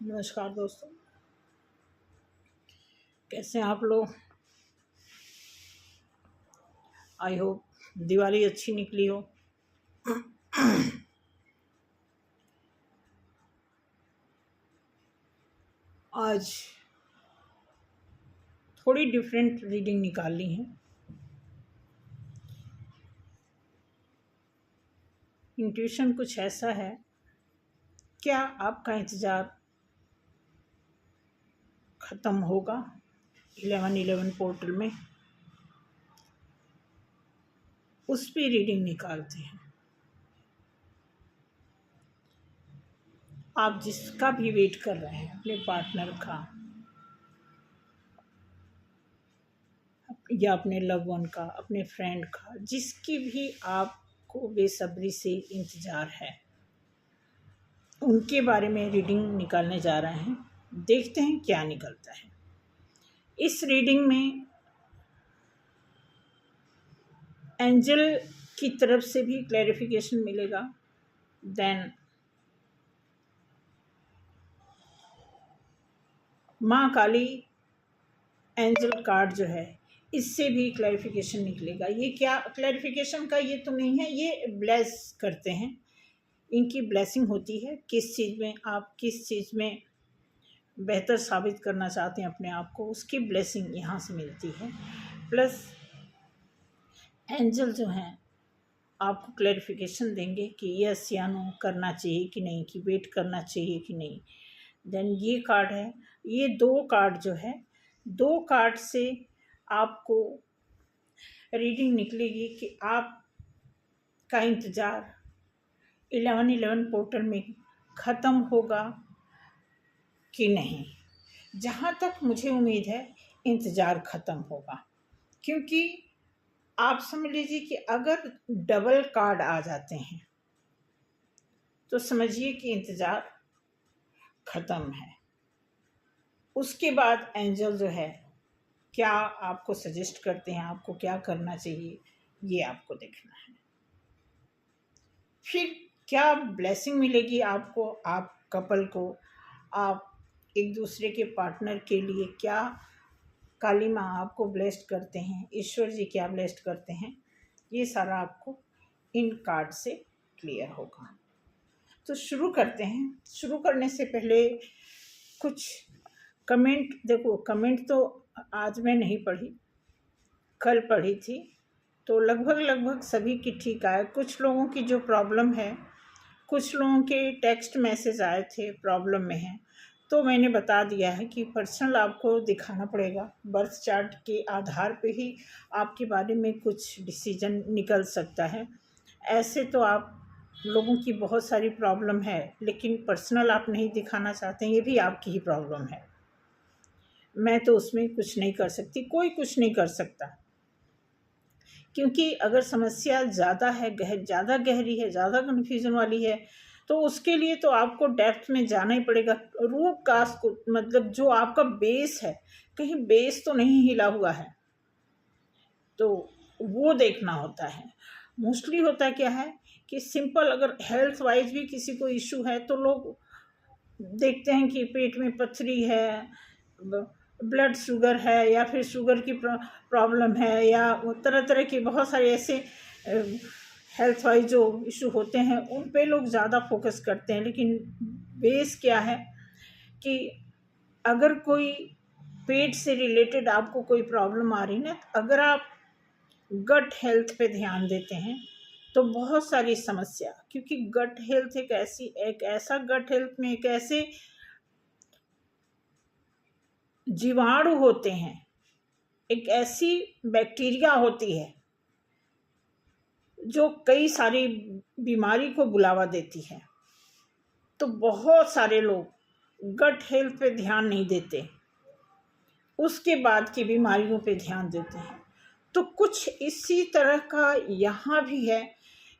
नमस्कार दोस्तों, कैसे हैं आप लोग। आई होप दिवाली अच्छी निकली हो। आज थोड़ी डिफरेंट रीडिंग निकालनी है। इंट्यूशन कुछ ऐसा है, क्या आपका इंतज़ार ख़त्म होगा 11/11 पोर्टल में। उस पर रीडिंग निकालते हैं। आप जिसका भी वेट कर रहे हैं, अपने पार्टनर का या अपने लव वन का, अपने फ्रेंड का, जिसकी भी आपको बेसब्री से इंतज़ार है, उनके बारे में रीडिंग निकालने जा रहे हैं। देखते हैं क्या निकलता है। इस रीडिंग में एंजल की तरफ से भी क्लैरिफिकेशन मिलेगा, देन माँ काली एंजल कार्ड जो है, इससे भी क्लैरिफिकेशन निकलेगा। ये क्या क्लैरिफिकेशन का ये तो नहीं है, ये ब्लेस करते हैं, इनकी ब्लेसिंग होती है। किस चीज़ में आप किस चीज़ में बेहतर साबित करना चाहते हैं अपने आप को, उसकी ब्लेसिंग यहाँ से मिलती है। प्लस एंजल जो हैं आपको क्लैरिफिकेशन देंगे कि यस या नो करना चाहिए कि नहीं, कि वेट करना चाहिए कि नहीं। देन ये कार्ड है, ये दो कार्ड जो है, दो कार्ड से आपको रीडिंग निकलेगी कि आप का इंतज़ार 11/11 पोर्टल में ख़त्म होगा कि नहीं। जहाँ तक मुझे उम्मीद है इंतज़ार ख़त्म होगा, क्योंकि आप समझ लीजिए कि अगर डबल कार्ड आ जाते हैं तो समझिए कि इंतज़ार ख़त्म है। उसके बाद एंजल जो है क्या आपको सजेस्ट करते हैं, आपको क्या करना चाहिए, ये आपको देखना है। फिर क्या ब्लेसिंग मिलेगी आपको, आप कपल को, आप एक दूसरे के पार्टनर के लिए क्या काली माँ आपको ब्लेस्ड करते हैं, ईश्वर जी क्या ब्लेस्ड करते हैं, ये सारा आपको इन कार्ड से क्लियर होगा। तो शुरू करते हैं। शुरू करने से पहले कुछ कमेंट देखो। कमेंट तो आज मैं नहीं पढ़ी, कल पढ़ी थी, तो लगभग सभी की ठीक आए। कुछ लोगों की जो प्रॉब्लम है, कुछ लोगों के टेक्स्ट मैसेज आए थे प्रॉब्लम में हैं, तो मैंने बता दिया है कि पर्सनल आपको दिखाना पड़ेगा। बर्थ चार्ट के आधार पे ही आपके बारे में कुछ डिसीजन निकल सकता है। ऐसे तो आप लोगों की बहुत सारी प्रॉब्लम है, लेकिन पर्सनल आप नहीं दिखाना चाहते हैं, ये भी आपकी ही प्रॉब्लम है। मैं तो उसमें कुछ नहीं कर सकती, कोई कुछ नहीं कर सकता, क्योंकि अगर समस्या ज़्यादा है, ज़्यादा गहरी है, ज़्यादा कन्फ्यूज़न वाली है, तो उसके लिए तो आपको डेप्थ में जाना ही पड़ेगा। रूट काज को, मतलब जो आपका बेस है, कहीं बेस तो नहीं हिला हुआ है, तो वो देखना होता है। मोस्टली होता क्या है कि सिंपल, अगर हेल्थ वाइज भी किसी को इशू है तो लोग देखते हैं कि पेट में पथरी है, ब्लड शुगर है, या फिर शुगर की प्रॉब्लम है, या तरह तरह के बहुत सारे ऐसे हेल्थ वाइज जो इशू होते हैं उन पे लोग ज़्यादा फोकस करते हैं। लेकिन बेस क्या है कि अगर कोई पेट से रिलेटेड आपको कोई प्रॉब्लम आ रही है ना, अगर आप गट हेल्थ पे ध्यान देते हैं तो बहुत सारी समस्या, क्योंकि गट हेल्थ एक ऐसा गट हेल्थ में एक ऐसे जीवाणु होते हैं, एक ऐसी बैक्टीरिया होती है जो कई सारी बीमारी को बुलावा देती है। तो बहुत सारे लोग गट हेल्थ पे ध्यान नहीं देते, उसके बाद की बीमारियों पे ध्यान देते हैं। तो कुछ इसी तरह का यहाँ भी है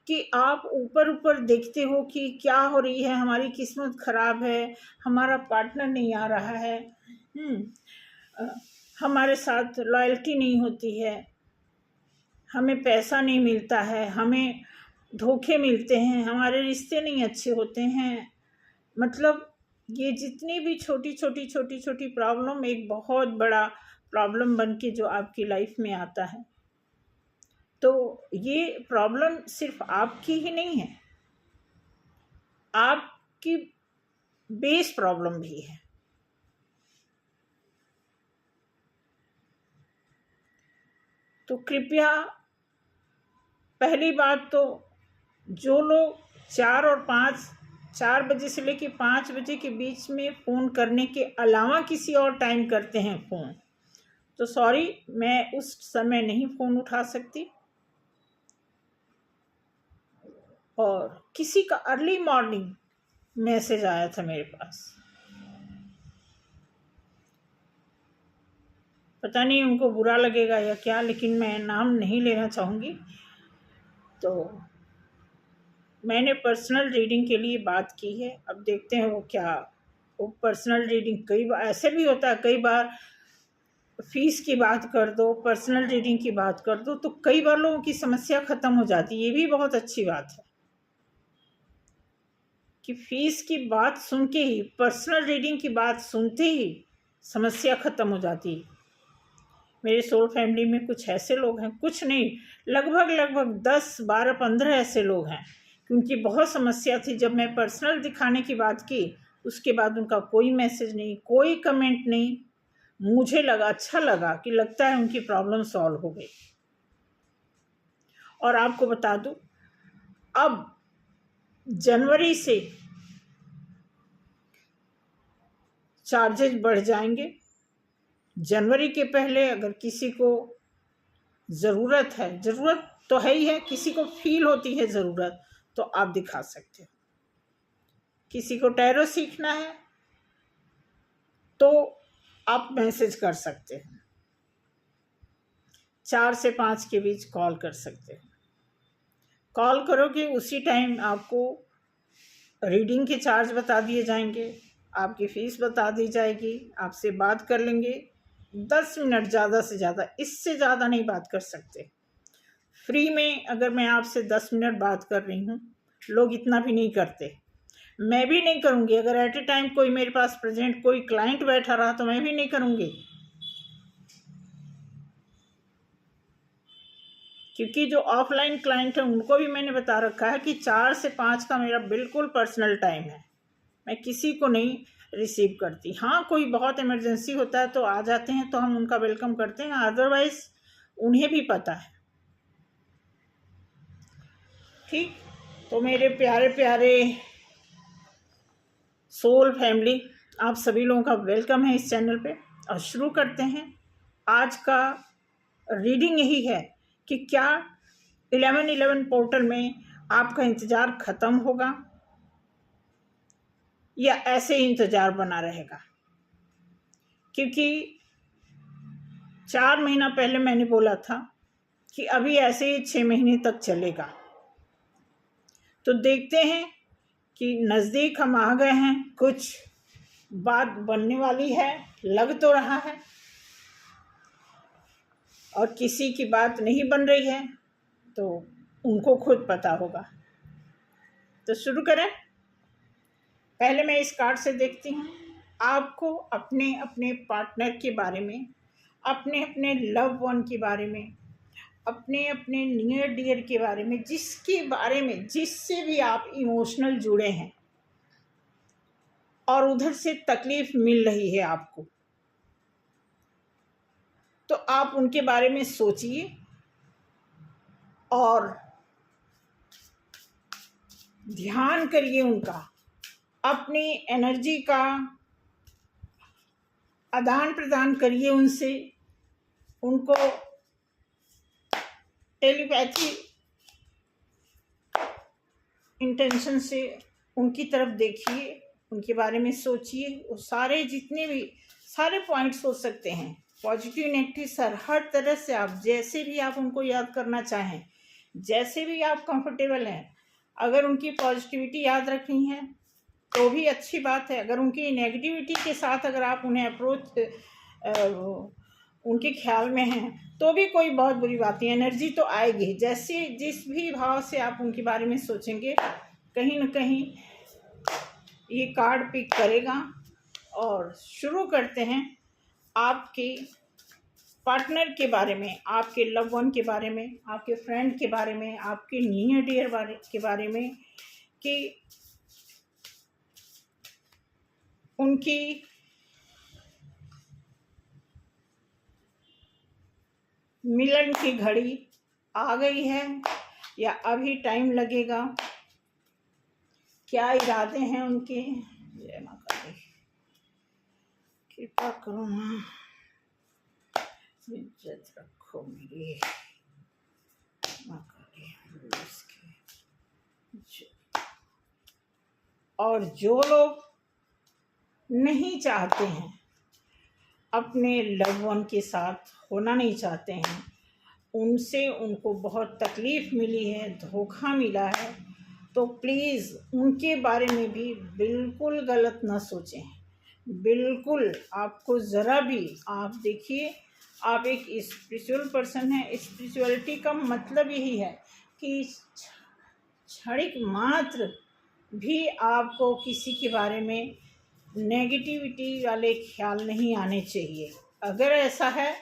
कि आप ऊपर ऊपर देखते हो कि क्या हो रही है, हमारी किस्मत खराब है, हमारा पार्टनर नहीं आ रहा है, हमारे साथ लॉयल्टी नहीं होती है, हमें पैसा नहीं मिलता है, हमें धोखे मिलते हैं, हमारे रिश्ते नहीं अच्छे होते हैं। मतलब ये जितनी भी छोटी छोटी छोटी छोटी प्रॉब्लम एक बहुत बड़ा प्रॉब्लम बन के जो आपकी लाइफ में आता है, तो ये प्रॉब्लम सिर्फ आपकी ही नहीं है, आपकी बेस प्रॉब्लम भी है। तो कृपया पहली बात तो जो लोग 4 बजे से लेकर 5 बजे के बीच में फ़ोन करने के अलावा किसी और टाइम करते हैं फ़ोन, तो सॉरी, मैं उस समय नहीं फ़ोन उठा सकती। और किसी का अर्ली मॉर्निंग मैसेज आया था मेरे पास, पता नहीं उनको बुरा लगेगा या क्या, लेकिन मैं नाम नहीं लेना चाहूँगी। तो मैंने पर्सनल रीडिंग के लिए बात की है, अब देखते हैं वो पर्सनल रीडिंग कई बार ऐसे भी होता है, कई बार फीस की बात कर दो, पर्सनल रीडिंग की बात कर दो, तो कई बार लोगों की समस्या ख़त्म हो जाती है। ये भी बहुत अच्छी बात है कि फीस की बात सुन के ही, पर्सनल रीडिंग की बात सुनते ही समस्या ख़त्म हो जाती है। मेरे सोल फैमिली में कुछ ऐसे लोग हैं, कुछ नहीं, लगभग 10, 12, 15 ऐसे लोग हैं कि उनकी बहुत समस्या थी। जब मैं पर्सनल दिखाने की बात की, उसके बाद उनका कोई मैसेज नहीं, कोई कमेंट नहीं। मुझे लगा, अच्छा लगा कि लगता है उनकी प्रॉब्लम सॉल्व हो गई। और आपको बता दूं, अब जनवरी से चार्जेज बढ़ जाएंगे। जनवरी के पहले अगर किसी को ज़रूरत है, ज़रूरत तो है ही है, किसी को फील होती है ज़रूरत, तो आप दिखा सकते हो। किसी को टैरो सीखना है तो आप मैसेज कर सकते हैं, 4 से 5 के बीच कॉल कर सकते हैं। कॉल करोगे उसी टाइम आपको रीडिंग के चार्ज बता दिए जाएंगे, आपकी फ़ीस बता दी जाएगी, आपसे बात कर लेंगे 10 मिनट, ज़्यादा से ज़्यादा, इससे ज़्यादा नहीं बात कर सकते। फ्री में अगर मैं आपसे 10 मिनट बात कर रही हूँ, लोग इतना भी नहीं करते, मैं भी नहीं करूँगी। अगर एट ए टाइम कोई मेरे पास प्रेजेंट कोई क्लाइंट बैठा रहा तो मैं भी नहीं करूँगी, क्योंकि जो ऑफलाइन क्लाइंट है उनको भी मैंने बता रखा है कि 4 से 5 का मेरा बिल्कुल पर्सनल टाइम है, मैं किसी को नहीं रिसीव करती। हाँ, कोई बहुत इमरजेंसी होता है तो आ जाते हैं, तो हम उनका वेलकम करते हैं, अदरवाइज उन्हें भी पता है। ठीक, तो मेरे प्यारे प्यारे सोल फैमिली, आप सभी लोगों का वेलकम है इस चैनल पे। और शुरू करते हैं। आज का रीडिंग यही है कि क्या 1111 पोर्टल में आपका इंतज़ार ख़त्म होगा या ऐसे ही इंतज़ार बना रहेगा। क्योंकि 4 महीना पहले मैंने बोला था कि अभी ऐसे ही 6 महीने तक चलेगा। तो देखते हैं कि नज़दीक हम आ गए हैं, कुछ बात बनने वाली है, लग तो रहा है, और किसी की बात नहीं बन रही है तो उनको खुद पता होगा। तो शुरू करें। पहले मैं इस कार्ड से देखती हूँ आपको अपने अपने पार्टनर के बारे में, अपने अपने लव वन के बारे में, अपने अपने नियर डियर के बारे में, जिसके बारे में, जिससे भी आप इमोशनल जुड़े हैं और उधर से तकलीफ मिल रही है आपको, तो आप उनके बारे में सोचिए और ध्यान करिए उनका, अपनी एनर्जी का आदान प्रदान करिए उनसे, उनको टेलीपैथी इंटेंशन से उनकी तरफ देखिए, उनके बारे में सोचिए। वो सारे जितने भी सारे पॉइंट्स हो सकते हैं, पॉजिटिव नेगेटिव सर, हर तरह से आप जैसे भी आप उनको याद करना चाहें, जैसे भी आप कंफर्टेबल हैं। अगर उनकी पॉजिटिविटी याद रखनी है तो भी अच्छी बात है, अगर उनकी नेगेटिविटी के साथ अगर आप उन्हें अप्रोच उनके ख्याल में हैं तो भी कोई बहुत बुरी बात नहीं, एनर्जी तो आएगी। जैसे जिस भी भाव से आप उनके बारे में सोचेंगे, कहीं ना कहीं ये कार्ड पिक करेगा और शुरू करते हैं आपके पार्टनर के बारे में, आपके लव वन के बारे में, आपके फ्रेंड के बारे में, आपके नियर डियर के बारे में कि उनकी मिलन की घड़ी आ गई है या अभी टाइम लगेगा, क्या इरादे हैं उनके। जय माता दी, कृपा करो माँ, इज्जत रखो मेरी माँ। और जो लोग नहीं चाहते हैं, अपने लव वन के साथ होना नहीं चाहते हैं, उनसे उनको बहुत तकलीफ़ मिली है, धोखा मिला है, तो प्लीज़ उनके बारे में भी बिल्कुल गलत ना सोचें। बिल्कुल आपको ज़रा भी, आप देखिए, आप एक स्पिरिचुअल पर्सन हैं। स्पिरिचुअलिटी का मतलब यही है कि क्षणिक मात्र भी आपको किसी के बारे में नेगेटिविटी वाले ख्याल नहीं आने चाहिए। अगर ऐसा है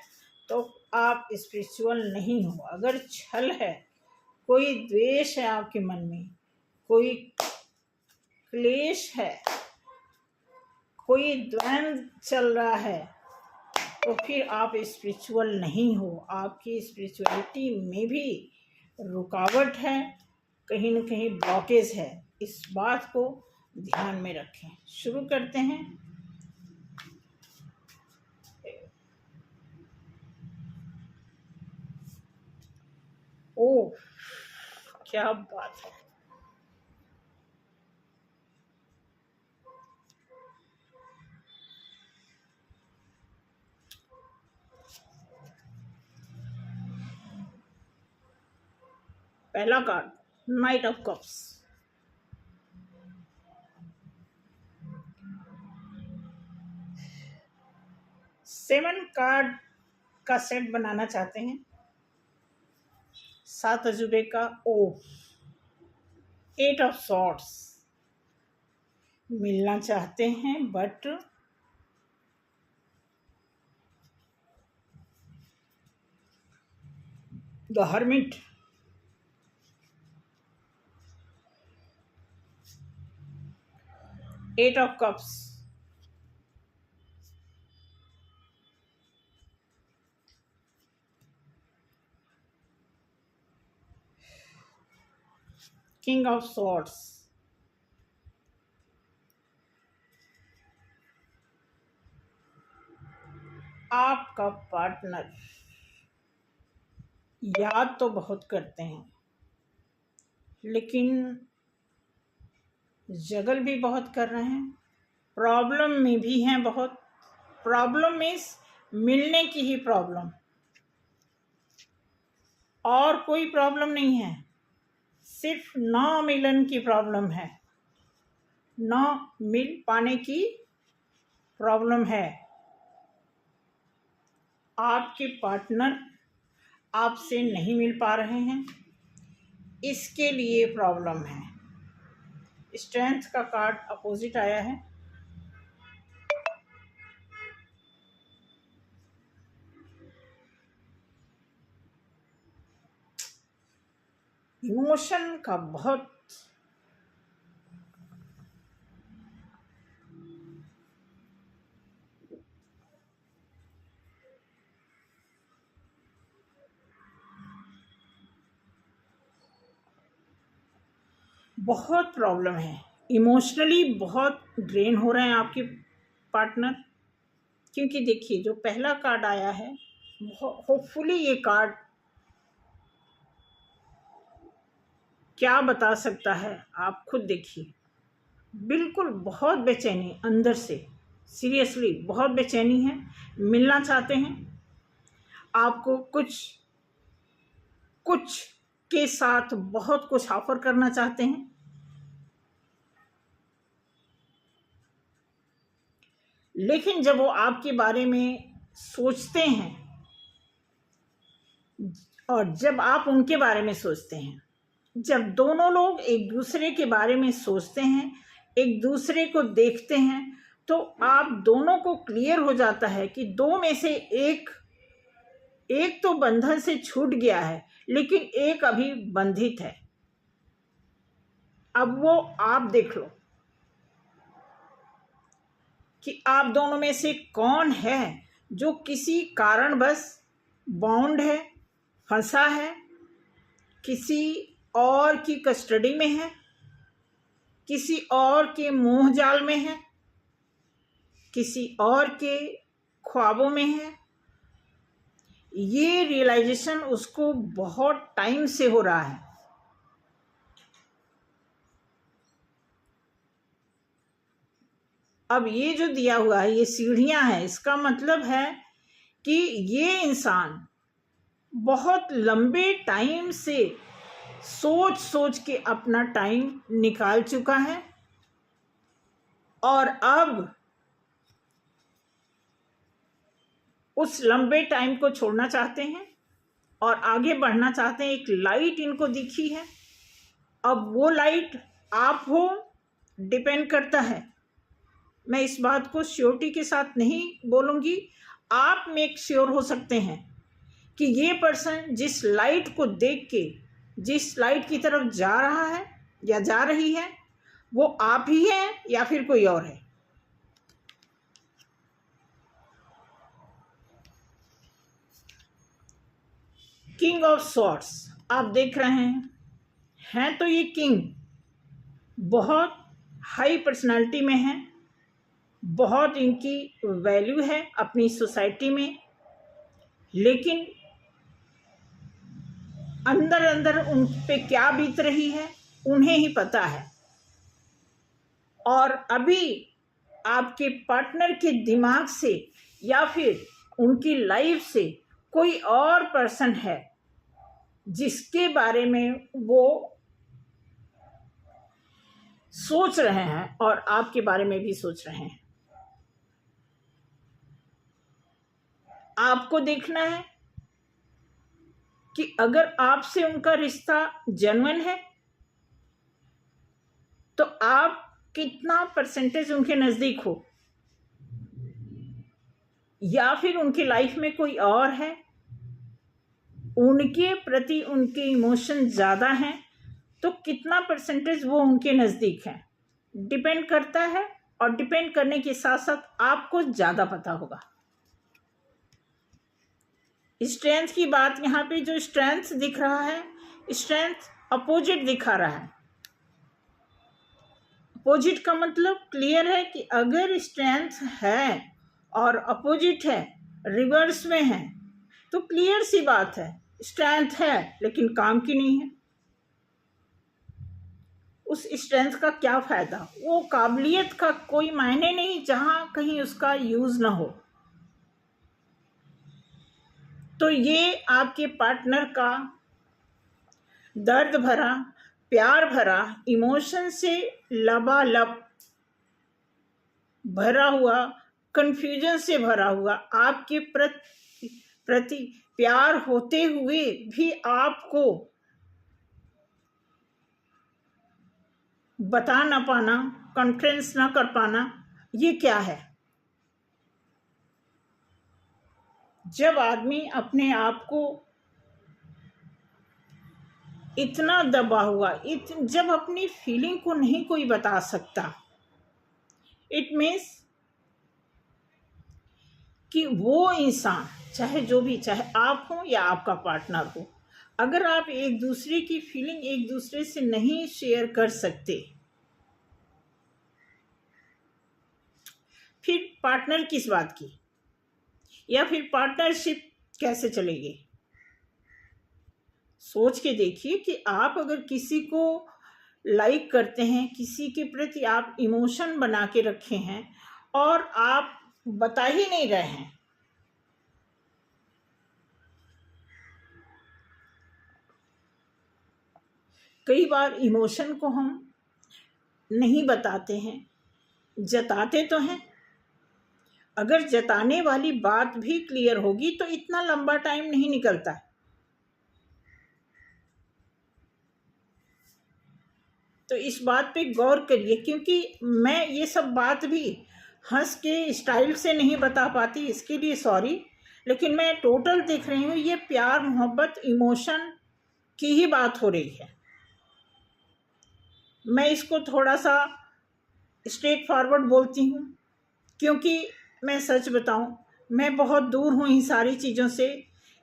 तो आप स्पिरिचुअल नहीं हो। अगर छल है, कोई द्वेष है आपके मन में, कोई क्लेश है, कोई द्वंद्व चल रहा है, तो फिर आप स्पिरिचुअल नहीं हो। आपकी स्पिरिचुअलिटी में भी रुकावट है, कहीं न कहीं ब्लॉकेज है। इस बात को ध्यान में रखें। शुरू करते हैं। ओह, क्या बात है। पहला card, knight of cups. Seven card का सेट बनाना चाहते हैं, 7 अजूबे का। Oh, 8 of swords. मिलना चाहते हैं but the hermit. Eight of cups. King of swords. आपका पार्टनर याद तो बहुत करते हैं, लेकिन जगल भी बहुत कर रहे हैं, प्रॉब्लम में भी हैं बहुत। प्रॉब्लम मीन्स मिलने की ही प्रॉब्लम, और कोई प्रॉब्लम नहीं है, सिर्फ ना मिलन की प्रॉब्लम है, ना मिल पाने की प्रॉब्लम है। आपके पार्टनर आपसे नहीं मिल पा रहे हैं, इसके लिए प्रॉब्लम है। स्ट्रेंथ का कार्ड अपोजिट आया है। इमोशन का बहुत बहुत प्रॉब्लम है। इमोशनली बहुत ड्रेन हो रहे हैं आपके पार्टनर, क्योंकि देखिए जो पहला कार्ड आया है, होपफुली ये कार्ड क्या बता सकता है आप खुद देखिए। बिल्कुल बहुत बेचैनी अंदर से, सीरियसली बहुत बेचैनी है। मिलना चाहते हैं, आपको कुछ के साथ बहुत कुछ ऑफर करना चाहते हैं, लेकिन जब वो आपके बारे में सोचते हैं और जब आप उनके बारे में सोचते हैं, जब दोनों लोग एक दूसरे के बारे में सोचते हैं, एक दूसरे को देखते हैं तो आप दोनों को क्लियर हो जाता है कि दो में से एक तो बंधन से छूट गया है, लेकिन एक अभी बंधित है। अब वो आप देख लो कि आप दोनों में से कौन है जो किसी कारणवश बाउंड है, फंसा है, किसी और की कस्टडी में है, किसी और के मोह जाल में है, किसी और के ख्वाबों में है। ये रियलाइजेशन उसको बहुत टाइम से हो रहा है। अब ये जो दिया हुआ है, ये सीढ़ियां हैं, इसका मतलब है कि ये इंसान बहुत लंबे टाइम से सोच सोच के अपना टाइम निकाल चुका है और अब उस लंबे टाइम को छोड़ना चाहते हैं और आगे बढ़ना चाहते हैं। एक लाइट इनको दिखी है। अब वो लाइट आप हो, डिपेंड करता है। मैं इस बात को श्योरिटी के साथ नहीं बोलूँगी, आप मेक श्योर हो सकते हैं कि ये पर्सन जिस लाइट को देख के जिस लाइट की तरफ जा रहा है या जा रही है, वो आप ही हैं या फिर कोई और है। किंग ऑफ स्वॉर्ड्स आप देख रहे हैं तो ये किंग बहुत हाई पर्सनालिटी में है, बहुत इनकी वैल्यू है अपनी सोसाइटी में, लेकिन अंदर अंदर उन पे क्या बीत रही है उन्हें ही पता है। और अभी आपके पार्टनर के दिमाग से या फिर उनकी लाइफ से कोई और पर्सन है जिसके बारे में वो सोच रहे हैं और आपके बारे में भी सोच रहे हैं। आपको देखना है कि अगर आपसे उनका रिश्ता जेन्युइन है तो आप कितना परसेंटेज उनके नज़दीक हो, या फिर उनकी लाइफ में कोई और है, उनके प्रति उनके इमोशन ज़्यादा हैं तो कितना परसेंटेज वो उनके नज़दीक है, डिपेंड करता है। और डिपेंड करने के साथ साथ आपको ज़्यादा पता होगा। स्ट्रेंथ की बात, यहाँ पे जो स्ट्रेंथ दिख रहा है, स्ट्रेंथ अपोजिट दिखा रहा है। अपोजिट का मतलब क्लियर है कि अगर स्ट्रेंथ है और अपोजिट है, रिवर्स में है, तो क्लियर सी बात है स्ट्रेंथ है लेकिन काम की नहीं है। उस स्ट्रेंथ का क्या फ़ायदा? वो काबिलियत का कोई मायने नहीं जहाँ कहीं उसका यूज़ ना हो। तो ये आपके पार्टनर का दर्द भरा, प्यार भरा, इमोशन से लबालब भरा हुआ, कंफ्यूजन से भरा हुआ, आपके प्रति प्यार होते हुए भी आपको बता ना पाना, कॉन्फ्रेंस ना कर पाना, ये क्या है? जब आदमी अपने आप को इतना दबा हुआ, जब अपनी फीलिंग को नहीं कोई बता सकता, इट मीन्स कि वो इंसान, चाहे जो भी, चाहे आप हो या आपका पार्टनर हो, अगर आप एक दूसरे की फीलिंग एक दूसरे से नहीं शेयर कर सकते, फिर पार्टनर किस बात की, या फिर पार्टनरशिप कैसे चलेगी? सोच के देखिए कि आप अगर किसी को लाइक करते हैं, किसी के प्रति आप इमोशन बना के रखे हैं और आप बता ही नहीं रहे हैं, कई बार इमोशन को हम नहीं बताते हैं, जताते तो हैं। अगर जताने वाली बात भी क्लियर होगी तो इतना लंबा टाइम नहीं निकलता है। तो इस बात पे गौर करिए, क्योंकि मैं ये सब बात भी हंस के स्टाइल से नहीं बता पाती, इसके लिए सॉरी, लेकिन मैं टोटल देख रही हूँ ये प्यार मोहब्बत इमोशन की ही बात हो रही है। मैं इसको थोड़ा सा स्ट्रेट फॉरवर्ड बोलती हूँ, क्योंकि मैं सच बताऊँ मैं बहुत दूर हूँ इन सारी चीज़ों से,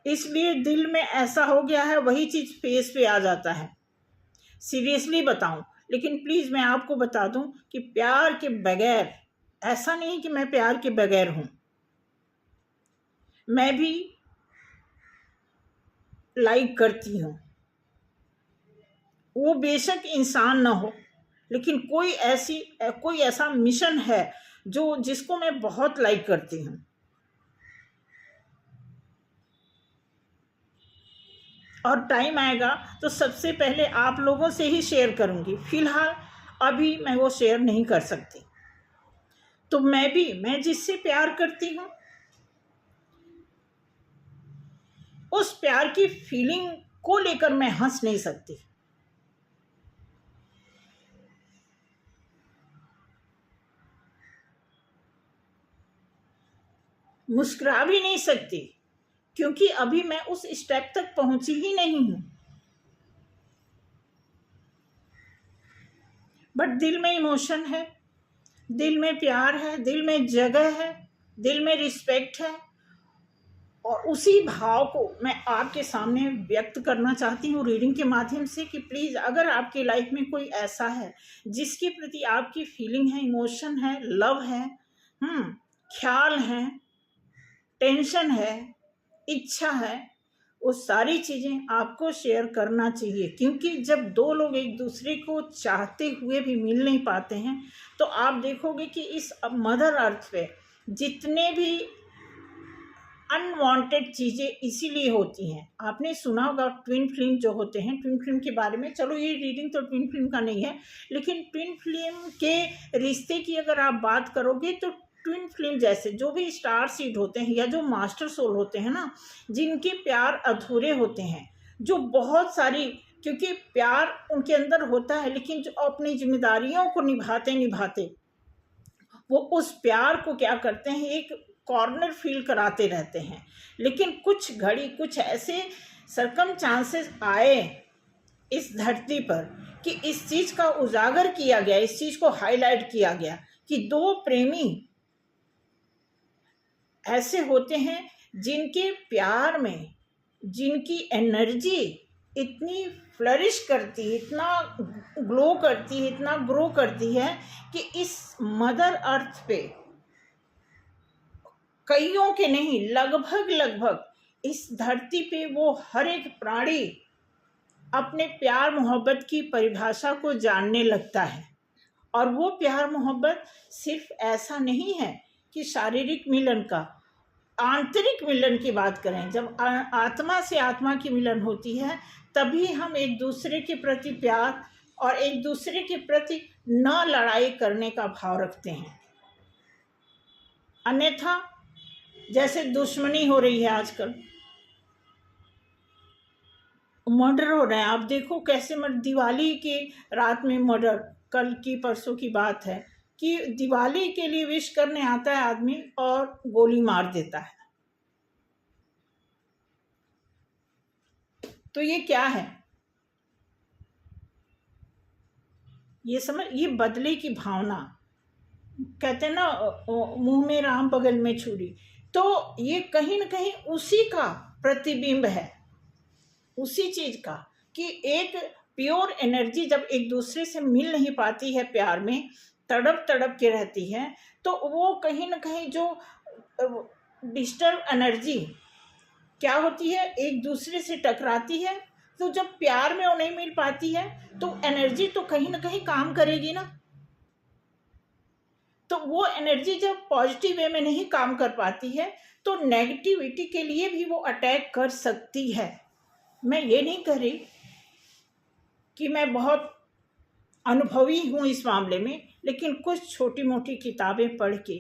इसलिए दिल में ऐसा हो गया है वही चीज़ फेस पे आ जाता है। सीरियसली बताऊँ, लेकिन प्लीज़ मैं आपको बता दूँ कि प्यार के बगैर, ऐसा नहीं कि मैं प्यार के बगैर हूँ, मैं भी लाइक करती हूँ। वो बेशक इंसान ना हो, लेकिन कोई ऐसा मिशन है जिसको मैं बहुत लाइक करती हूँ। और टाइम आएगा तो सबसे पहले आप लोगों से ही शेयर करूँगी, फिलहाल अभी मैं वो शेयर नहीं कर सकती। तो मैं जिससे प्यार करती हूँ उस प्यार की फीलिंग को लेकर मैं हंस नहीं सकती, मुस्कुरा भी नहीं सकती, क्योंकि अभी मैं उस स्टेप तक पहुंची ही नहीं हूं। बट दिल में इमोशन है, दिल में प्यार है, दिल में जगह है, दिल में रिस्पेक्ट है, और उसी भाव को मैं आपके सामने व्यक्त करना चाहती हूँ रीडिंग के माध्यम से कि प्लीज़ अगर आपकी लाइफ में कोई ऐसा है जिसके प्रति आपकी फीलिंग है, इमोशन है, लव है, ख्याल है, टेंशन है, इच्छा है, वो सारी चीज़ें आपको शेयर करना चाहिए। क्योंकि जब दो लोग एक दूसरे को चाहते हुए भी मिल नहीं पाते हैं तो आप देखोगे कि इस मदर अर्थ पे जितने भी अनवांटेड चीज़ें इसीलिए होती हैं। आपने सुना होगा ट्विन फ्लेम जो होते हैं, ट्विन फ्लेम के बारे में, चलो ये रीडिंग तो ट्विन फ्लेम का नहीं है, लेकिन ट्विन फ्लेम के रिश्ते की अगर आप बात करोगे तो ट्विन फ्लेम जैसे जो भी स्टार सीड होते हैं या जो मास्टर सोल होते हैं ना, जिनके प्यार अधूरे होते हैं, जो बहुत सारी, क्योंकि प्यार उनके अंदर होता है लेकिन जो अपनी जिम्मेदारियों को निभाते निभाते वो उस प्यार को क्या करते हैं, एक कॉर्नर फील कराते रहते हैं। लेकिन कुछ घड़ी कुछ ऐसे सरकमस्टांसेस आए इस धरती पर कि इस चीज़ का उजागर किया गया, इस चीज़ को हाईलाइट किया गया कि दो प्रेमी ऐसे होते हैं जिनके प्यार में जिनकी एनर्जी इतनी फ्लरिश करती है, इतना ग्लो करती है, इतना ग्रो करती है कि इस मदर अर्थ पे कईयों के नहीं, लगभग इस धरती पे वो हर एक प्राणी अपने प्यार मोहब्बत की परिभाषा को जानने लगता है। और वो प्यार मोहब्बत सिर्फ ऐसा नहीं है कि शारीरिक मिलन का, आंतरिक मिलन की बात करें, जब आत्मा से आत्मा की मिलन होती है तभी हम एक दूसरे के प्रति प्यार और एक दूसरे के प्रति न लड़ाई करने का भाव रखते हैं। अन्यथा जैसे दुश्मनी हो रही है आजकल, मर्डर हो रहे हैं, आप देखो कैसे दिवाली के रात में मर्डर, कल की परसों की बात है कि दिवाली के लिए विश करने आता है आदमी और गोली मार देता है। तो ये क्या है, ये बदले की भावना, कहते हैं ना मुंह में राम बगल में छुरी, तो ये कहीं ना कहीं उसी का प्रतिबिंब है, उसी चीज का कि एक प्योर एनर्जी जब एक दूसरे से मिल नहीं पाती है, प्यार में तड़प तड़प के रहती है, तो वो कहीं ना कहीं जो डिस्टर्ब एनर्जी क्या होती है, एक दूसरे से टकराती है। तो जब प्यार में वो नहीं मिल पाती है तो एनर्जी तो कहीं ना कहीं काम करेगी ना, तो वो एनर्जी जब पॉजिटिव वे में नहीं काम कर पाती है तो नेगेटिविटी के लिए भी वो अटैक कर सकती है। मैं ये नहीं कह रही कि मैं बहुत अनुभवी हूँ इस मामले में, लेकिन कुछ छोटी मोटी किताबें पढ़ के,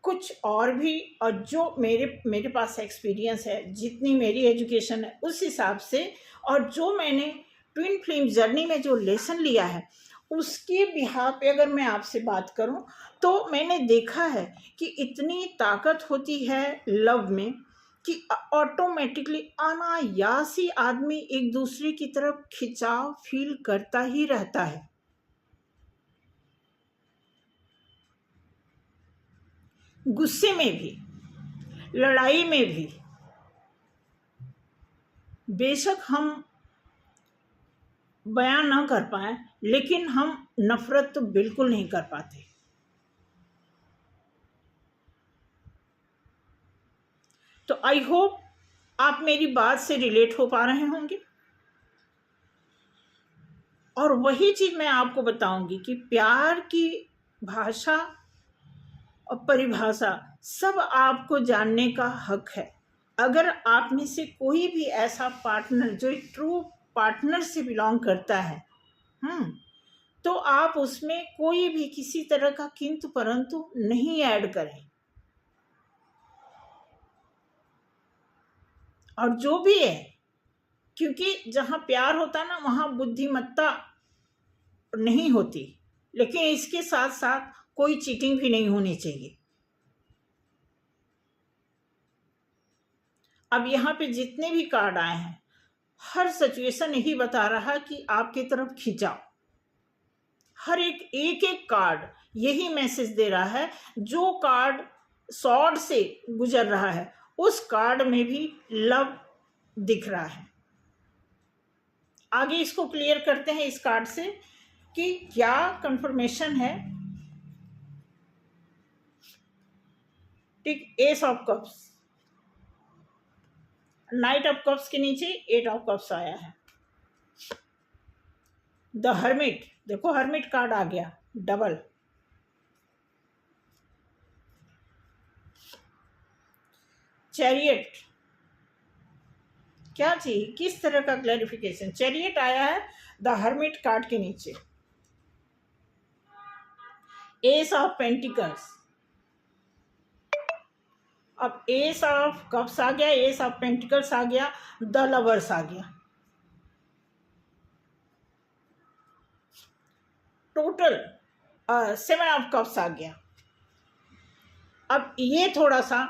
कुछ और भी, और जो मेरे पास एक्सपीरियंस है, जितनी मेरी एजुकेशन है उस हिसाब से, और जो मैंने ट्विन फ्लेम जर्नी में जो लेसन लिया है उसके बिहाफ पे अगर मैं आपसे बात करूं तो मैंने देखा है कि इतनी ताकत होती है लव में कि ऑटोमेटिकली अनायासी आदमी एक दूसरे की तरफ खिंचाव फील करता ही रहता है। गुस्से में भी, लड़ाई में भी, बेशक हम बयान ना कर पाए लेकिन हम नफरत तो बिल्कुल नहीं कर पाते। तो आई होप आप मेरी बात से रिलेट हो पा रहे होंगे। और वही चीज मैं आपको बताऊंगी कि प्यार की भाषा और परिभाषा सब आपको जानने का हक है। अगर आप में से कोई भी ऐसा पार्टनर जो एक ट्रू पार्टनर से बिलोंग करता है, तो आप उसमें कोई भी किसी तरह का किंतु परंतु नहीं ऐड करें। और जो भी है, क्योंकि जहां प्यार होता ना वहां बुद्धिमत्ता नहीं होती, लेकिन इसके साथ साथ कोई चीटिंग भी नहीं होनी चाहिए। अब यहाँ पे जितने भी कार्ड आए हैं, हर सिचुएशन यही बता रहा कि आपकी तरफ खिंचाओ। हर एक कार्ड यही मैसेज दे रहा है। जो कार्ड सॉर्ड से गुजर रहा है उस कार्ड में भी लव दिख रहा है। आगे इसको क्लियर करते हैं इस कार्ड से कि क्या कंफर्मेशन है। ठीक, S of cups, night of cups के नीचे एट ऑफ कप्स आया है। द हर्मिट, देखो हर्मिट कार्ड आ गया डबल। चैरियट, क्या चाहिए, किस तरह का क्लैरिफिकेशन। चैरियट आया है द हर्मिट कार्ड के नीचे। एस ऑफ पेंटिकल्स, अब एस ऑफ कप्स आ गया, एस ऑफ पेंटिकल्स आ गया, द लवर्स आ गया। टोटल सेवन ऑफ कप्स आ गया। अब ये थोड़ा सा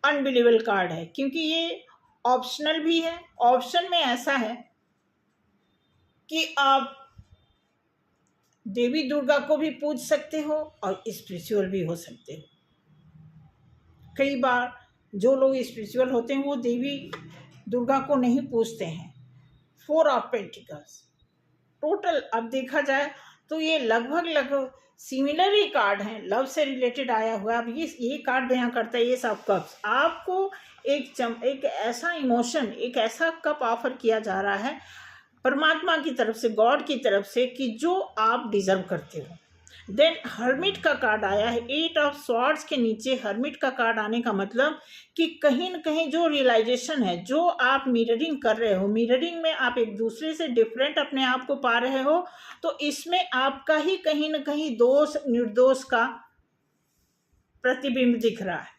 अनबिलीवेबल कार्ड है क्योंकि ये ऑप्शनल भी है। ऑप्शन में ऐसा है कि आप देवी दुर्गा को भी पूज सकते हो और स्पिरिचुअल भी हो सकते हो। कई बार जो लोग स्पिरिचुअल होते हैं वो देवी दुर्गा को नहीं पूजते हैं। फोर ऑफ पेंटिकल्स, टोटल अब देखा जाए तो ये लगभग सिमिलर ही कार्ड हैं, लव से रिलेटेड आया हुआ। अब ये कार्ड बयां करता है ये सब कप्स। आपको एक ऐसा इमोशन, एक ऐसा कप ऑफर किया जा रहा है परमात्मा की तरफ से, गॉड की तरफ से, कि जो आप डिजर्व करते हो। देन हर्मिट का कार्ड आया है। एट ऑफ स्वॉर्ड्स के नीचे हर्मिट का कार्ड आने का मतलब कि कहीं न कहीं जो रियलाइजेशन है, जो आप मिररिंग कर रहे हो, मिररिंग में आप एक दूसरे से डिफरेंट अपने आप को पा रहे हो, तो इसमें आपका ही कहीं न कहीं दोष निर्दोष का प्रतिबिंब दिख रहा है।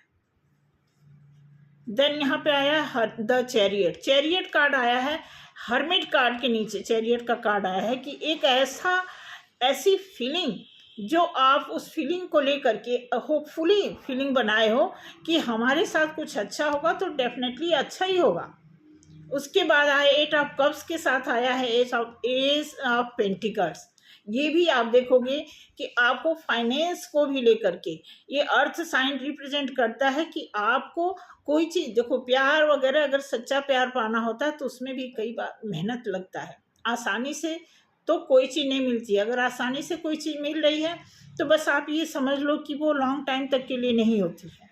देन यहाँ पे आया है द चैरियट। चैरियट कार्ड आया है हर्मिट कार्ड के नीचे। चैरियट का कार्ड आया है कि एक ऐसी फीलिंग जो आप उस फीलिंग को लेकर के होपफुली फीलिंग बनाए हो कि हमारे साथ कुछ अच्छा होगा तो डेफिनेटली अच्छा ही होगा। उसके बाद आया एट ऑफ कप्स के साथ आया है एस ऑफ पेंटिकल्स। ये भी आप देखोगे कि आपको फाइनेंस को भी लेकर के ये अर्थ साइन रिप्रेजेंट करता है कि आपको कोई चीज़, देखो प्यार वगैरह अगर सच्चा प्यार पाना होता है तो उसमें भी कई बार मेहनत लगता है। आसानी से तो कोई चीज़ नहीं मिलती है। अगर आसानी से कोई चीज़ मिल रही है तो बस आप ये समझ लो कि वो लॉन्ग टाइम तक के लिए नहीं होती है।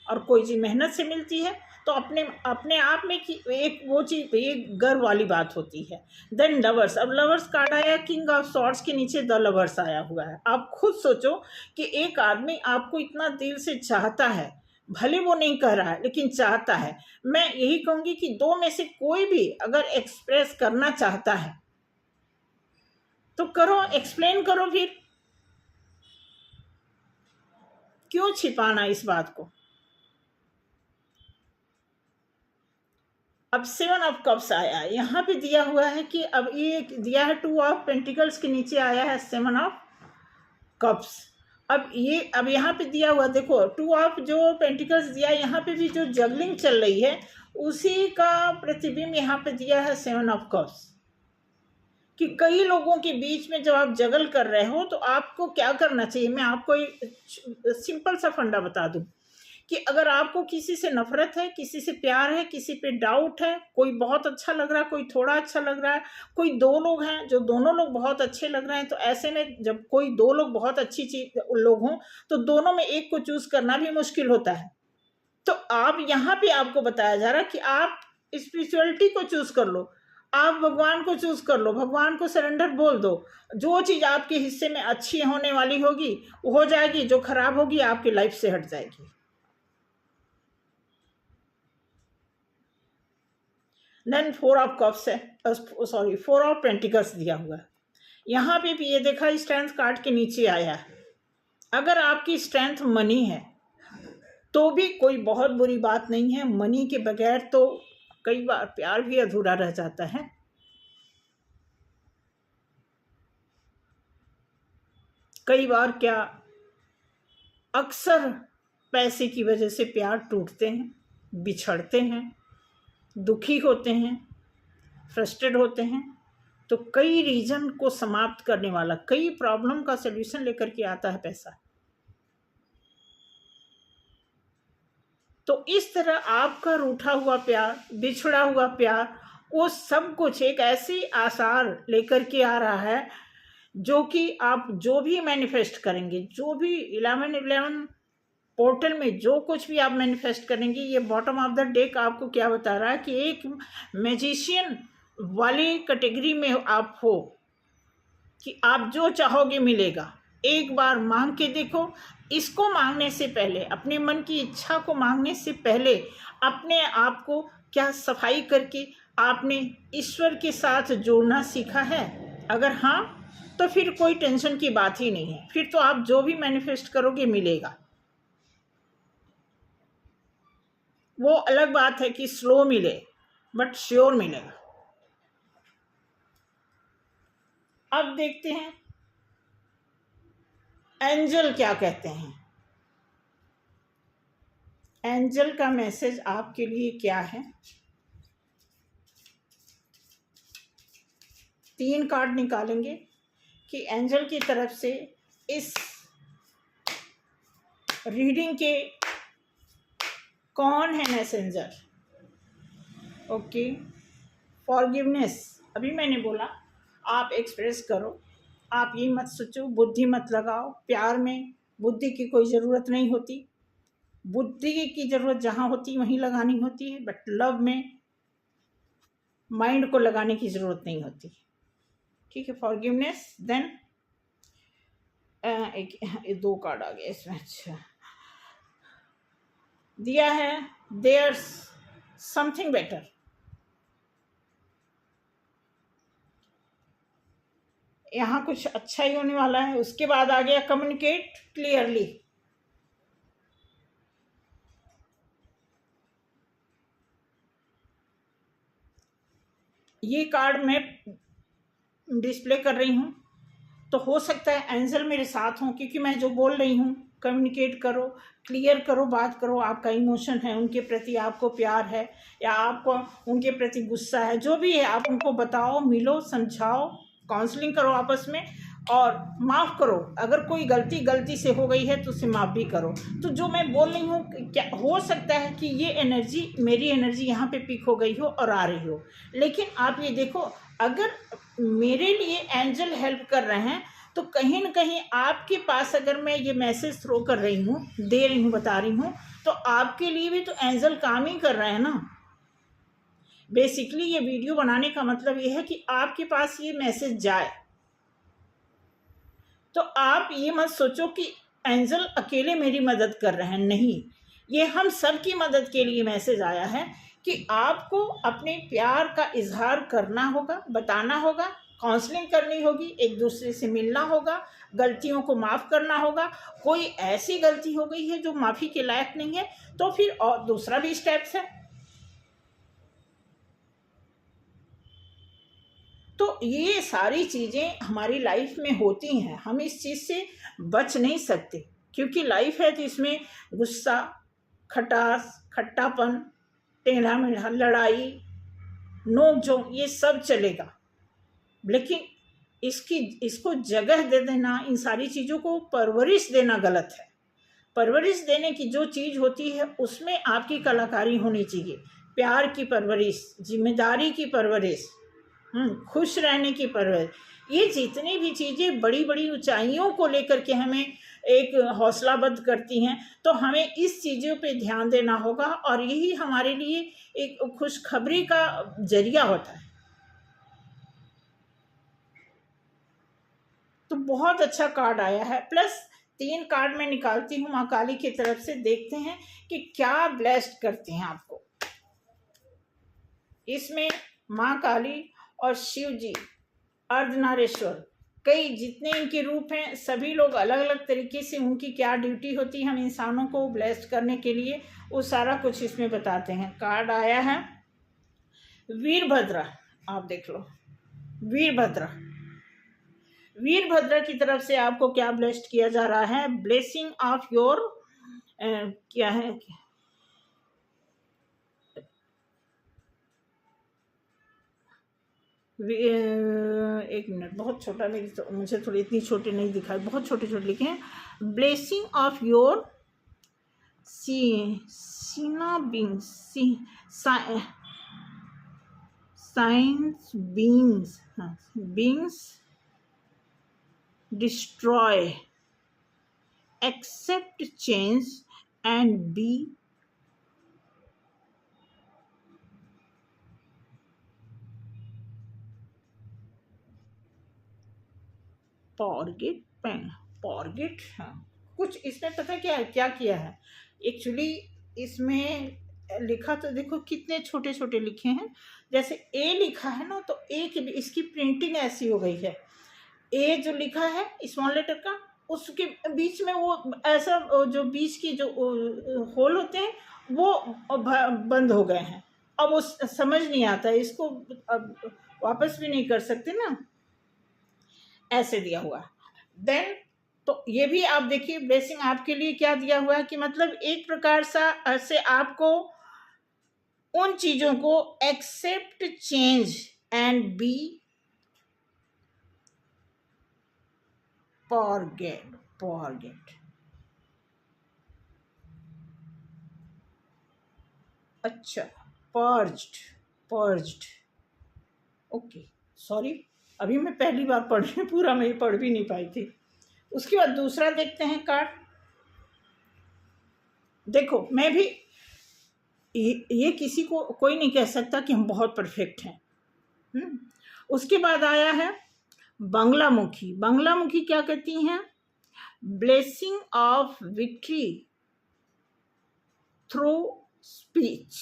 और कोई चीज़ मेहनत से मिलती है तो अपने आप में कि एक वो चीज़ एक गर्व वाली बात होती है। देन लवर्स, अब लवर्स कार्ड आया किंग ऑफ सॉर्ड्स के नीचे द लवर्स आया हुआ है। आप खुद सोचो कि एक आदमी आपको इतना दिल से चाहता है, भले वो नहीं कह रहा है लेकिन चाहता है। मैं यही कहूँगी कि दो में से कोई भी अगर एक्सप्रेस करना चाहता है तो करो, एक्सप्लेन करो। फिर क्यों छिपाना इस बात को। अब 7 ऑफ कप्स आया, यहाँ पे दिया हुआ है कि अब ये दिया है 2 ऑफ पेंटिकल्स के नीचे आया है 7 ऑफ कप्स। अब यहाँ पे दिया हुआ देखो 2 ऑफ जो पेंटिकल्स दिया है, यहाँ पे भी जो जगलिंग चल रही है उसी का प्रतिबिंब यहाँ पे दिया है 7 ऑफ कप्स। कि कई लोगों के बीच में जब आप जगल कर रहे हो तो आपको क्या करना चाहिए, मैं आपको एक सिंपल सा फंडा बता दूं कि अगर आपको किसी से नफरत है, किसी से प्यार है, किसी पे डाउट है, कोई बहुत अच्छा लग रहा है, कोई थोड़ा अच्छा लग रहा है, कोई दो लोग हैं जो दोनों लोग बहुत अच्छे लग रहे हैं, तो ऐसे में जब कोई दो लोग बहुत अच्छी चीज लोग हों तो दोनों में एक को चूज करना भी मुश्किल होता है। तो आप यहाँ पे आपको बताया जा रहा है कि आप स्पिरिचुअलिटी को चूज कर लो, आप भगवान को चूज कर लो, भगवान को सरेंडर बोल दो। जो चीज आपके हिस्से में अच्छी होने वाली होगी वो हो जाएगी, जो खराब होगी आपकी लाइफ से हट जाएगी। देन 4 ऑफ कप्स है, सॉरी 4 ऑफ पेंटिकल्स दिया हुआ है। यहाँ पे भी ये देखा स्ट्रेंथ कार्ड के नीचे आया है। अगर आपकी स्ट्रेंथ मनी है तो भी कोई बहुत बुरी बात नहीं है, मनी के बगैर तो कई बार प्यार भी अधूरा रह जाता है। कई बार क्या अक्सर पैसे की वजह से प्यार टूटते हैं, बिछड़ते हैं, दुखी होते हैं, फ्रस्ट्रेट होते हैं। तो कई रीजन को समाप्त करने वाला, कई प्रॉब्लम का सलूशन लेकर के आता है पैसा। तो इस तरह आपका रूठा हुआ प्यार, बिछड़ा हुआ प्यार, वो सब कुछ एक ऐसी आसार लेकर के आ रहा है जो कि आप जो भी मैनिफेस्ट करेंगे, जो भी 1111 पोर्टल में जो कुछ भी आप मैनिफेस्ट करेंगे, ये बॉटम ऑफ द डेक आपको क्या बता रहा है कि एक मैजिशियन वाली कैटेगरी में आप हो कि आप जो चाहोगे मिलेगा। एक बार मांग के देखो। इसको मांगने से पहले, अपने मन की इच्छा को मांगने से पहले अपने आप को क्या सफाई करके आपने ईश्वर के साथ जोड़ना सीखा है? अगर हाँ तो फिर कोई टेंशन की बात ही नहीं है, फिर तो आप जो भी मैनिफेस्ट करोगे मिलेगा। वो अलग बात है कि स्लो मिले बट श्योर मिलेगा। अब देखते हैं एंजल क्या कहते हैं। एंजल का मैसेज आपके लिए क्या है? 3 कार्ड निकालेंगे कि एंजल की तरफ से इस रीडिंग के कौन है मैसेंजर। Okay, forgiveness. अभी मैंने बोला आप एक्सप्रेस करो, आप ये मत सोचो, बुद्धि मत लगाओ। प्यार में बुद्धि की कोई ज़रूरत नहीं होती, बुद्धि की ज़रूरत जहाँ होती वहीं लगानी होती है, बट लव में माइंड को लगाने की ज़रूरत नहीं होती। ठीक है, फॉरगिवनेस। देन एक 2 कार्ड आ गया इसमें। अच्छा, दिया है देयर्स समथिंग बेटर। यहाँ कुछ अच्छा ही होने वाला है। उसके बाद आ गया कम्युनिकेट क्लियरली। ये कार्ड मैं डिस्प्ले कर रही हूँ, तो हो सकता है एंजल मेरे साथ हों, क्योंकि मैं जो बोल रही हूँ कम्युनिकेट करो, क्लियर करो, बात करो। आपका इमोशन है उनके प्रति, आपको प्यार है या आपको उनके प्रति गुस्सा है, जो भी है आप उनको बताओ, मिलो, समझाओ, काउंसलिंग करो आपस में, और माफ़ करो। अगर कोई गलती से हो गई है तो उसे माफ़ भी करो। तो जो मैं बोल रही हूँ, क्या हो सकता है कि ये एनर्जी, मेरी एनर्जी यहाँ पे पिक हो गई हो और आ रही हो, लेकिन आप ये देखो, अगर मेरे लिए एंजल हेल्प कर रहे हैं तो कहीं ना कहीं आपके पास, अगर मैं ये मैसेज थ्रो कर रही हूँ, दे रही हूँ, बता रही हूँ, तो आपके लिए भी तो एंजल काम ही कर रहे हैं ना। बेसिकली ये वीडियो बनाने का मतलब ये है कि आपके पास ये मैसेज जाए। तो आप ये मत सोचो कि एंजल अकेले मेरी मदद कर रहे हैं, नहीं, ये हम सब की मदद के लिए मैसेज आया है कि आपको अपने प्यार का इजहार करना होगा, बताना होगा, काउंसलिंग करनी होगी, एक दूसरे से मिलना होगा, गलतियों को माफ़ करना होगा। कोई ऐसी गलती हो गई है जो माफ़ी के लायक नहीं है तो फिर और दूसरा भी स्टेप्स है। तो ये सारी चीज़ें हमारी लाइफ में होती हैं, हम इस चीज़ से बच नहीं सकते, क्योंकि लाइफ है तो इसमें गुस्सा, खटास, खट्टापन, टेढ़ा मेढ़ा, लड़ाई, नोक झोंक, ये सब चलेगा। लेकिन इसको जगह दे देना, इन सारी चीज़ों को परवरिश देना गलत है। परवरिश देने की जो चीज़ होती है उसमें आपकी कलाकारी होनी चाहिए। प्यार की परवरिश, जिम्मेदारी की परवरिश, खुश रहने की परवरिश, ये जितनी भी चीज़ें बड़ी बड़ी ऊंचाइयों को लेकर के हमें एक हौसलाबद्ध करती हैं, तो हमें इस चीज़ों पे ध्यान देना होगा, और यही हमारे लिए एक खुशखबरी का जरिया होता है। तो बहुत अच्छा कार्ड आया है, प्लस 3 कार्ड मैं निकालती हूँ माँ काली की तरफ से, देखते हैं कि क्या ब्लेस्ड करती हैं आपको। इसमें माँ काली और शिव जी, अर्धनारीश्वर, कई जितने इनके रूप हैं, सभी लोग अलग अलग तरीके से उनकी क्या ड्यूटी होती है हम इंसानों को ब्लेस्ड करने के लिए, वो सारा कुछ इसमें बताते हैं। कार्ड आया है वीरभद्र, आप देख लो, वीरभद्र। वीरभद्र की तरफ से आपको क्या ब्लेस्ड किया जा रहा है? ब्लेसिंग ऑफ योर क्या है, एक मिनट, बहुत छोटा, मेरी तो मुझे थोड़ी इतनी छोटे नहीं दिखाई, बहुत छोटे छोटे लिखे हैं। ब्लेसिंग ऑफ योर सीना beings, science beings, beings destroy, accept change and be forget pen, forget, हाँ कुछ इसमें पता क्या किया है एक्चुअली। इसमें लिखा तो देखो कितने छोटे छोटे लिखे हैं, जैसे ए लिखा है ना, तो ए की इसकी प्रिंटिंग ऐसी हो गई है। ए जो लिखा है स्मॉल लेटर का, उसके बीच में वो ऐसा जो बीच की जो होल होते हैं वो बंद हो गए हैं। अब वो समझ नहीं आता है, इसको अब वापस भी नहीं कर सकते ना, ऐसे दिया हुआ। देन तो ये भी आप देखिए, ब्लेसिंग आपके लिए क्या दिया हुआ है कि मतलब एक प्रकार से आपको उन चीज़ों को accept change and be forget। अच्छा, पर्ज्ड, ओके, सॉरी, अभी मैं पहली बार पढ़ रही हूँ, पूरा मैं पढ़ भी नहीं पाई थी। उसके बाद दूसरा देखते हैं कार्ड। देखो, मैं भी ये किसी को कोई नहीं कह सकता कि हम बहुत परफेक्ट हैं। उसके बाद आया है बंगलामुखी। बंगलामुखी क्या कहती हैं? Blessing of victory through speech.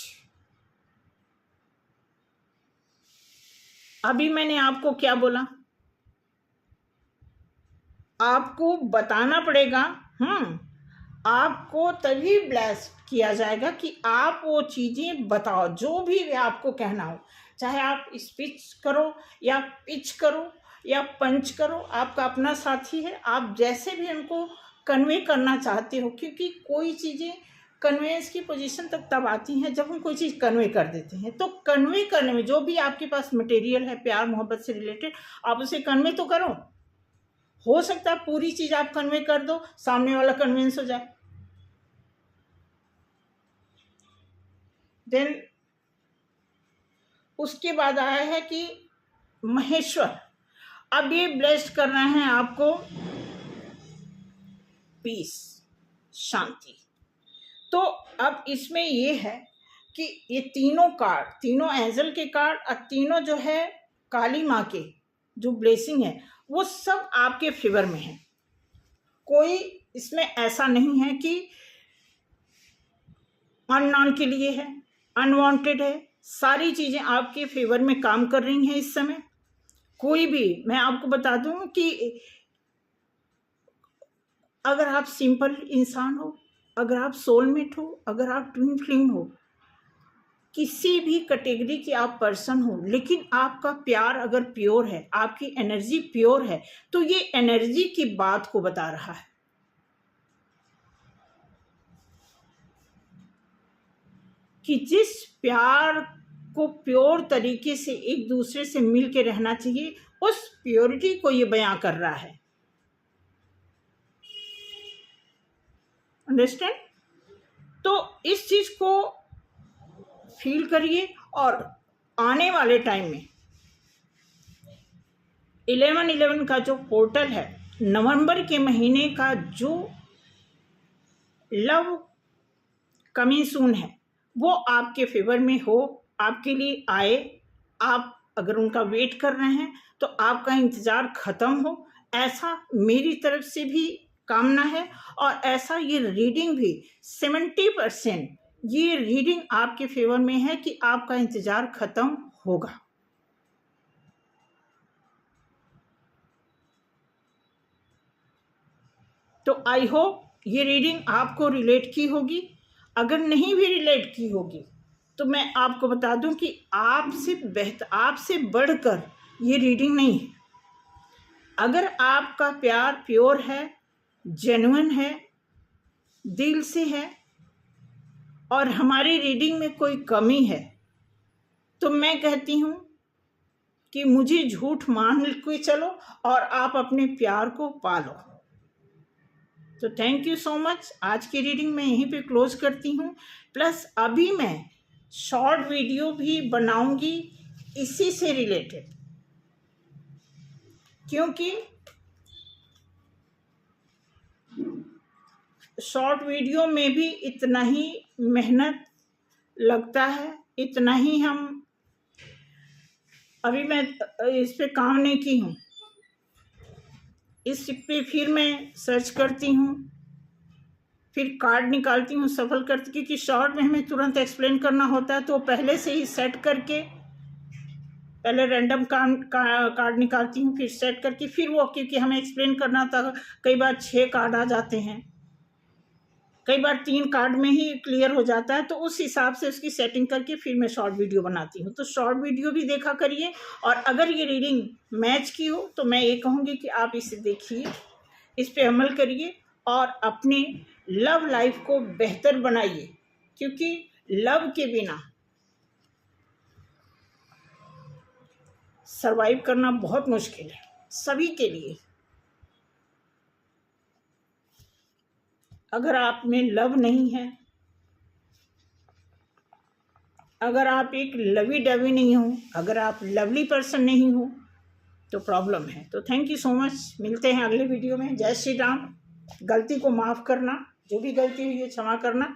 अभी मैंने आपको क्या बोला, आपको बताना पड़ेगा, आपको तभी ब्लेस किया जाएगा कि आप वो चीजें बताओ, जो भी आपको कहना हो, चाहे आप स्पीच करो या पिच करो या पंच करो, आपका अपना साथी है, आप जैसे भी उनको कन्वे करना चाहते हो, क्योंकि कोई चीज़ें कन्वेंस की पोजीशन तक तब आती हैं जब हम कोई चीज़ कन्वे कर देते हैं। तो कन्वे करने में जो भी आपके पास मटेरियल है प्यार मोहब्बत से रिलेटेड, आप उसे कन्वे तो करो। हो सकता है पूरी चीज़ आप कन्वे कर दो, सामने वाला कन्विंस हो जाए। देन उसके बाद आया है कि महेश्वर, अब ये ब्लेस्ड कर रहे हैं आपको पीस, शांति। तो अब इसमें ये है कि ये तीनों कार्ड, तीनों एंजल के कार्ड और तीनों जो है काली माँ के जो ब्लेसिंग है वो सब आपके फेवर में है। कोई इसमें ऐसा नहीं है कि अननोन के लिए है, अनवांटेड है, सारी चीज़ें आपके फेवर में काम कर रही हैं इस समय। कोई भी, मैं आपको बता दूं कि अगर आप सिंपल इंसान हो, अगर आप सोलमेट हो, अगर आप ट्विन फ्लेम हो, किसी भी कैटेगरी की आप पर्सन हो, लेकिन आपका प्यार अगर प्योर है, आपकी एनर्जी प्योर है, तो ये एनर्जी की बात को बता रहा है कि जिस प्यार को प्योर तरीके से एक दूसरे से मिल के रहना चाहिए, उस प्योरिटी को ये बयां कर रहा है। अंडरस्टैंड? तो इस चीज को फील करिए। और आने वाले टाइम में 11/11 का जो पोर्टल है, नवंबर के महीने का जो लव कमिंग सून है, वो आपके फेवर में हो, आपके लिए आए। आप अगर उनका वेट कर रहे हैं तो आपका इंतज़ार ख़त्म हो, ऐसा मेरी तरफ से भी कामना है। और ऐसा ये रीडिंग भी 70% ये रीडिंग आपके फेवर में है कि आपका इंतज़ार ख़त्म होगा। तो आई होप ये रीडिंग आपको रिलेट की होगी। अगर नहीं भी रिलेट की होगी तो मैं आपको बता दूं कि आपसे बेहतर, आपसे बढ़कर ये रीडिंग नहीं है। अगर आपका प्यार प्योर है, जेन्युइन है, दिल से है, और हमारी रीडिंग में कोई कमी है, तो मैं कहती हूँ कि मुझे झूठ मान के चलो और आप अपने प्यार को पालो। तो थैंक यू सो मच। आज की रीडिंग मैं यहीं पे क्लोज करती हूँ। प्लस अभी मैं शॉर्ट वीडियो भी बनाऊंगी इसी से रिलेटेड, क्योंकि शॉर्ट वीडियो में भी इतना ही मेहनत लगता है, इतना ही हम अभी मैं इस पे काम नहीं की हूँ। इस पे फिर मैं सर्च करती हूँ, फिर कार्ड निकालती हूँ, सफल करती, क्योंकि शॉर्ट में हमें तुरंत एक्सप्लेन करना होता है। तो पहले से ही सेट करके पहले रैंडम कार्ड निकालती हूँ, फिर सेट करके फिर वो, क्योंकि हमें एक्सप्लेन करना था। कई बार 6 कार्ड आ जाते हैं, कई बार 3 कार्ड में ही क्लियर हो जाता है। तो उस हिसाब से उसकी सेटिंग करके फिर मैं शॉर्ट वीडियो बनाती हूँ। तो शॉर्ट वीडियो भी देखा करिए। और अगर ये रीडिंग मैच की हो तो मैं ये कहूँगी कि आप इसे देखिए, इस पे अमल करिए और अपने लव लाइफ को बेहतर बनाइए, क्योंकि लव के बिना सरवाइव करना बहुत मुश्किल है सभी के लिए। अगर आप में लव नहीं है, अगर आप एक लवी डवी नहीं हो, अगर आप लवली पर्सन नहीं हो, तो प्रॉब्लम है। तो थैंक यू सो मच। मिलते हैं अगले वीडियो में। जय श्री राम। गलती को माफ़ करना, जो भी गलती हुई है क्षमा करना।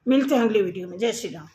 मिलते हैं अगले वीडियो में। जय श्री राम।